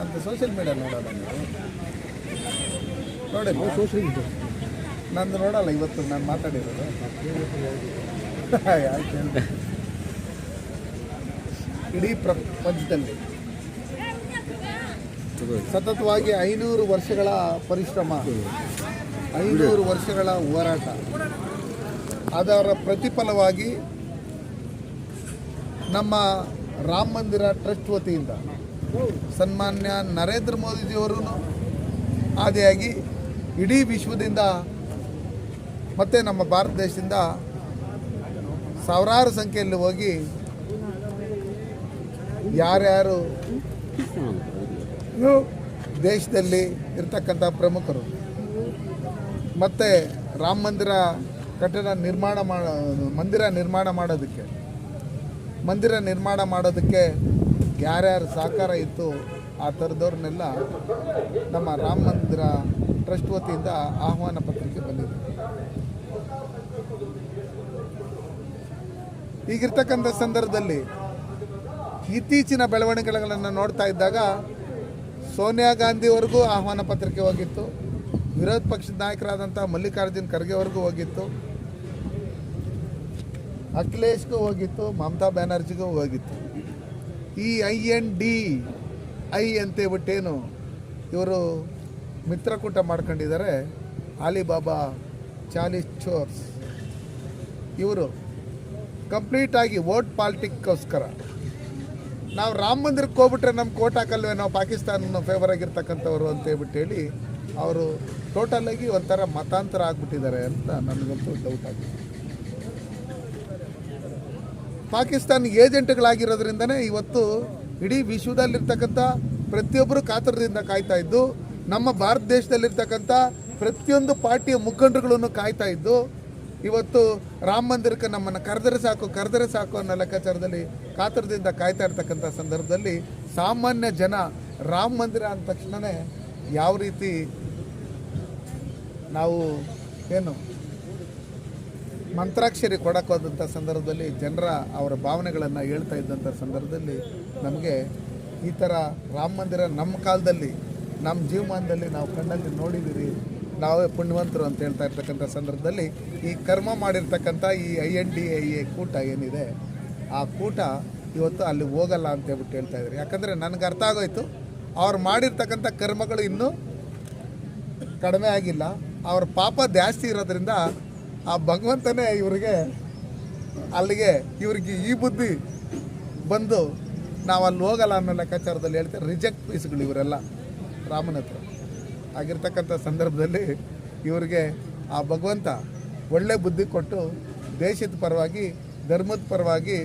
ನಂದು social media ನೋಡೋಲ್ಲ ನೀವು ನೋಡಿ ಸೋಷಿಯಲ್ ಮೀಡಿಯಾ ನಂದು ನೋಡಲ್ಲ ಇವತ್ತು ನಾನು ಮಾತಾಡಿರೋದು ಯಾಕೆ ಇಡೀ ಪ್ರಪಂಚದಲ್ಲಿ ಸತತವಾಗಿ 500 ವರ್ಷಗಳ ಪರಿಶ್ರಮ 500 ವರ್ಷಗಳ ಹೋರಾಟ ಅದರ ಪ್ರತಿಫಲವಾಗಿ ನಮ್ಮ ರಾಮ ಮಂದಿರ ಟ್ರಸ್ಟ್ ವತಿಯಿಂದ ಸನ್ಮಾನ್ಯ ನರೇಂದ್ರ ಮೋದಿಜಿಯವರು ಆದಿಯಾಗಿ ಇಡೀ ವಿಶ್ವದಿಂದ ಮತ್ತು ನಮ್ಮ ಭಾರತ ದೇಶದಿಂದ ಸಾವಿರಾರು ಸಂಖ್ಯೆಯಲ್ಲಿ ಹೋಗಿ ಯಾರ್ಯಾರು ದೇಶದಲ್ಲಿ ಇರ್ತಕ್ಕಂಥ ಪ್ರಮುಖರು ಮತ್ತು ರಾಮ ಮಂದಿರ ಮಂದಿರ ನಿರ್ಮಾಣ ಮಾಡೋದಕ್ಕೆ ಯಾರ್ಯಾರು ಸಹಕಾರ ಇತ್ತು ಆ ಥರದವ್ರನ್ನೆಲ್ಲ ನಮ್ಮ ರಾಮ ಮಂದಿರ ಟ್ರಸ್ಟ್ ವತಿಯಿಂದ ಆಹ್ವಾನ ಪತ್ರಿಕೆ ಬಂದಿದೆ. ಈಗಿರ್ತಕ್ಕಂಥ ಸಂದರ್ಭದಲ್ಲಿ ಇತ್ತೀಚಿನ ಬೆಳವಣಿಗೆಗಳನ್ನು ನೋಡ್ತಾ ಇದ್ದಾಗ ಸೋನಿಯಾ ಗಾಂಧಿವರೆಗೂ ಆಹ್ವಾನ ಪತ್ರಿಕೆ ಹೋಗಿತ್ತು, ವಿರೋಧ ಪಕ್ಷದ ನಾಯಕರಾದಂಥ ಮಲ್ಲಿಕಾರ್ಜುನ್ ಖರ್ಗೆವರೆಗೂ ಹೋಗಿತ್ತು, ಅಖಿಲೇಶ್ಗೂ ಹೋಗಿತ್ತು, ಮಮತಾ ಬ್ಯಾನರ್ಜಿಗೂ ಹೋಗಿತ್ತು. ಈ INDI ಅಂತೇಳ್ಬಿಟ್ಟೇನು ಇವರು ಮಿತ್ರಕೂಟ ಮಾಡ್ಕೊಂಡಿದ್ದಾರೆ, ಅಲಿಬಾಬಾ ಚಾಲಿಸ್ ಚೋರ್ಸ್, ಇವರು ಕಂಪ್ಲೀಟಾಗಿ ವೋಟ್ ಪಾಲಿಟಿಕ್ಕೋಸ್ಕರ ನಾವು ರಾಮ ಮಂದಿರಕ್ಕೆ ಹೋಗ್ಬಿಟ್ರೆ ನಮ್ಮ ಕೋಟ್ ಹಾಕಲ್ವೇ, ನಾವು ಪಾಕಿಸ್ತಾನ ಫೇವರ್ ಆಗಿರ್ತಕ್ಕಂಥವ್ರು ಅಂತೇಳ್ಬಿಟ್ಟು ಹೇಳಿ ಅವರು ಟೋಟಲಾಗಿ ಒಂಥರ ಮತಾಂತರ ಆಗಿಬಿಟ್ಟಿದ್ದಾರೆ ಅಂತ ನನಗಂತೂ ಡೌಟ್ ಆಗಿದೆ. ಪಾಕಿಸ್ತಾನ ಏಜೆಂಟ್ಗಳಾಗಿರೋದ್ರಿಂದನೇ ಇವತ್ತು ಇಡೀ ವಿಶ್ವದಲ್ಲಿರ್ತಕ್ಕಂಥ ಪ್ರತಿಯೊಬ್ಬರು ಕಾತರದಿಂದ ಕಾಯ್ತಾ ಇದ್ದು, ನಮ್ಮ ಭಾರತ ದೇಶದಲ್ಲಿರ್ತಕ್ಕಂಥ ಪ್ರತಿಯೊಂದು ಪಾರ್ಟಿಯ ಮುಖಂಡರುಗಳನ್ನು ಕಾಯ್ತಾ ಇದ್ದು, ಇವತ್ತು ರಾಮ ಮಂದಿರಕ್ಕೆ ನಮ್ಮನ್ನು ಕರೆದರೆ ಸಾಕು ಅನ್ನೋ ಲೆಕ್ಕಾಚಾರದಲ್ಲಿ ಕಾತರದಿಂದ ಕಾಯ್ತಾ ಇರ್ತಕ್ಕಂಥ ಸಂದರ್ಭದಲ್ಲಿ ಸಾಮಾನ್ಯ ಜನ ರಾಮ ಮಂದಿರ ಅಂದ ತಕ್ಷಣವೇ ಯಾವ ರೀತಿ ನಾವು ಏನು ಮಂತ್ರಾಕ್ಷರಿ ಕೊಡೋಕ್ಕೋದಂಥ ಸಂದರ್ಭದಲ್ಲಿ ಜನರ ಅವರ ಭಾವನೆಗಳನ್ನು ಹೇಳ್ತಾ ಇದ್ದಂಥ ಸಂದರ್ಭದಲ್ಲಿ ನಮಗೆ ಈ ಥರ ರಾಮ ಮಂದಿರ ನಮ್ಮ ಕಾಲದಲ್ಲಿ ನಮ್ಮ ಜೀವಮಾನದಲ್ಲಿ ನಾವು ಕಣ್ಣಲ್ಲಿ ನೋಡಿದ್ದೀರಿ, ನಾವೇ ಪುಣ್ಯವಂತರು ಅಂತ ಹೇಳ್ತಾ ಇರ್ತಕ್ಕಂಥ ಸಂದರ್ಭದಲ್ಲಿ ಈ ಕರ್ಮ ಮಾಡಿರ್ತಕ್ಕಂಥ ಈ INDI ಕೂಟ ಏನಿದೆ ಆ ಕೂಟ ಇವತ್ತು ಅಲ್ಲಿ ಹೋಗಲ್ಲ ಅಂತ ಹೇಳ್ಬಿಟ್ಟು ಹೇಳ್ತಾ ಇದ್ದಾರೆ. ಯಾಕಂದರೆ ನನಗೆ ಅರ್ಥ ಆಗೋಯ್ತು, ಅವ್ರು ಮಾಡಿರ್ತಕ್ಕಂಥ ಕರ್ಮಗಳು ಇನ್ನೂ ಕಡಿಮೆ ಆಗಿಲ್ಲ, ಅವ್ರ ಪಾಪ ಜಾಸ್ತಿ ಇರೋದ್ರಿಂದ ಆ ಭಗವಂತನೇ ಇವ್ರಿಗೆ ಈ ಬುದ್ಧಿ ಬಂದು ನಾವು ಅಲ್ಲಿ ಹೋಗಲ್ಲ ಅನ್ನೋ ಲೆಕ್ಕಾಚಾರದಲ್ಲಿ ಹೇಳ್ತಾರೆ. ರಿಜೆಕ್ಟ್ ಪೀಸ್ಗಳು ಇವರೆಲ್ಲ ರಾಮನ ಹತ್ರ ಆಗಿರ್ತಕ್ಕಂಥ ಸಂದರ್ಭದಲ್ಲಿ ಇವರಿಗೆ ಆ ಭಗವಂತ ಒಳ್ಳೆ ಬುದ್ಧಿ ಕೊಟ್ಟು ದೇಶದ ಪರವಾಗಿ ಧರ್ಮದ ಪರವಾಗಿ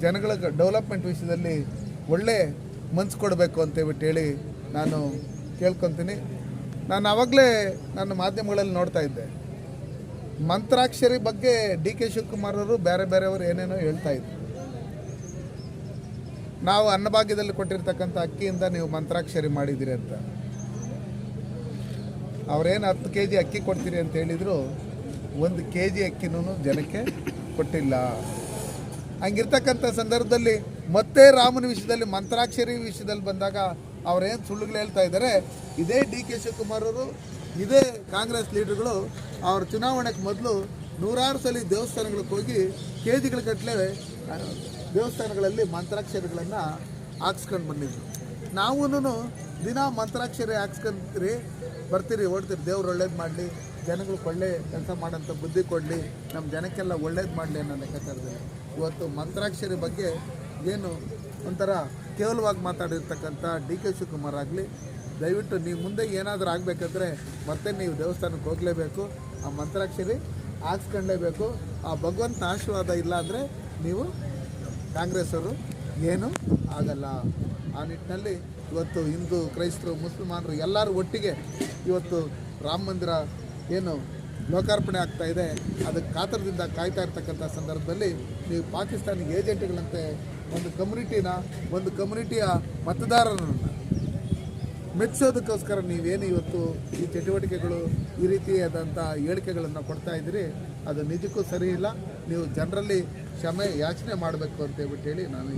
ಜನಗಳ ಡೆವಲಪ್ಮೆಂಟ್ ವಿಷಯದಲ್ಲಿ ಒಳ್ಳೆ ಮನ್ಸು ಕೊಡಬೇಕು ಅಂತೇಳ್ಬಿಟ್ಟು ಹೇಳಿ ನಾನು ಕೇಳ್ಕೊತೀನಿ. ನಾನು ಆವಾಗಲೇ ನನ್ನ ಮಾಧ್ಯಮಗಳಲ್ಲಿ ನೋಡ್ತಾ ಇದ್ದೆ, ಮಂತ್ರಾಕ್ಷರಿ ಬಗ್ಗೆ DK ಶಿವಕುಮಾರ್ ಅವರು ಬೇರೆಯವರು ಏನೇನೋ ಹೇಳ್ತಾ ಇದ್ರು. ನಾವು ಅನ್ನಭಾಗ್ಯದಲ್ಲಿ ಕೊಟ್ಟಿರ್ತಕ್ಕಂಥ ಅಕ್ಕಿಯಿಂದ ನೀವು ಮಂತ್ರಾಕ್ಷರಿ ಮಾಡಿದ್ದೀರಿ ಅಂತ. ಅವರೇನು 10 kg ಅಕ್ಕಿ ಕೊಡ್ತೀರಿ ಅಂತ ಹೇಳಿದರು, 1 kg ಅಕ್ಕಿನೂ ಜನಕ್ಕೆ ಕೊಟ್ಟಿಲ್ಲ. ಹಂಗಿರ್ತಕ್ಕಂಥ ಸಂದರ್ಭದಲ್ಲಿ ಮತ್ತೆ ರಾಮನ ವಿಷಯದಲ್ಲಿ ಮಂತ್ರಾಕ್ಷರಿ ವಿಷಯದಲ್ಲಿ ಬಂದಾಗ ಅವರೇನು ಸುಳ್ಳುಗಳು ಹೇಳ್ತಾ ಇದ್ದಾರೆ. ಇದೇ DK ಶಿವಕುಮಾರ್ ಅವರು, ಇದೇ ಕಾಂಗ್ರೆಸ್ ಲೀಡರ್ಗಳು ಅವ್ರ ಚುನಾವಣೆಗೆ ಮೊದಲು 100 ಸಲ ದೇವಸ್ಥಾನಗಳಿಗೆ ಹೋಗಿ KGಗಳ ಗಟ್ಟಲೆ ದೇವಸ್ಥಾನಗಳಲ್ಲಿ ಮಂತ್ರಾಕ್ಷರಿಗಳನ್ನು ಹಾಕ್ಸ್ಕೊಂಡು ಬಂದಿದ್ರು. ನಾವೂ ದಿನ ಮಂತ್ರಾಕ್ಷರಿ ಹಾಕ್ಸ್ಕೊಂತೀರಿ, ಬರ್ತೀರಿ, ಓಡ್ತೀರಿ, ದೇವ್ರು ಒಳ್ಳೇದು ಮಾಡಲಿ, ಜನಗಳಿಗೆ ಒಳ್ಳೆ ಕೆಲಸ ಮಾಡೋಂಥ ಬುದ್ಧಿ ಕೊಡಲಿ, ನಮ್ಮ ಜನಕ್ಕೆಲ್ಲ ಒಳ್ಳೇದು ಮಾಡಲಿ ಅನ್ನೋ ಲೆಕ್ಕಾಚಾರದಲ್ಲಿ ಇವತ್ತು ಮಂತ್ರಾಕ್ಷರಿ ಬಗ್ಗೆ ಏನು ಒಂಥರ ಕೇವಲವಾಗಿ ಮಾತಾಡಿರ್ತಕ್ಕಂಥ DK ಶಿವಕುಮಾರ್ ಆಗಲಿ, ದಯವಿಟ್ಟು ನೀವು ಮುಂದೆ ಏನಾದರೂ ಆಗಬೇಕಂದ್ರೆ ಮತ್ತೆ ನೀವು ದೇವಸ್ಥಾನಕ್ಕೆ ಹೋಗಲೇಬೇಕು, ಆ ಮಂತ್ರಾಕ್ಷರಿ ಹಾಕ್ಸ್ಕೊಳ್ಳೇಬೇಕು. ಆ ಭಗವಂತನ ಆಶೀರ್ವಾದ ಇಲ್ಲ ಅಂದರೆ ನೀವು ಕಾಂಗ್ರೆಸ್ಸವರು ಏನೂ ಆಗಲ್ಲ. ಆ ನಿಟ್ಟಿನಲ್ಲಿ ಇವತ್ತು ಹಿಂದೂ, ಕ್ರೈಸ್ತರು, ಮುಸಲ್ಮಾನರು ಎಲ್ಲರೂ ಒಟ್ಟಿಗೆ ಇವತ್ತು ರಾಮ ಮಂದಿರ ಏನು ಲೋಕಾರ್ಪಣೆ ಆಗ್ತಾ ಇದೆ, ಅದಕ್ಕೆ ಕಾತರದಿಂದ ಕಾಯ್ತಾ ಇರ್ತಕ್ಕಂಥ ಸಂದರ್ಭದಲ್ಲಿ ನೀವು ಪಾಕಿಸ್ತಾನಿ ಏಜೆಂಟ್ಗಳಂತೆ ಒಂದು ಕಮ್ಯುನಿಟಿಯ ಮತದಾರರನ್ನು ಮೆಚ್ಚೋದಕ್ಕೋಸ್ಕರ ನೀವೇನು ಇವತ್ತು ಈ ಚಟುವಟಿಕೆಗಳು ಈ ರೀತಿಯಾದಂಥ ಹೇಳಿಕೆಗಳನ್ನು ಕೊಡ್ತಾ ಇದ್ದೀರಿ, ಅದು ನಿಜಕ್ಕೂ ಸರಿ ಇಲ್ಲ. ನೀವು ಜನರಲ್ಲಿ ಕ್ಷಮೆ ಯಾಚನೆ ಮಾಡಬೇಕು ಅಂತೇಳ್ಬಿಟ್ಟು ಹೇಳಿ ನಾನು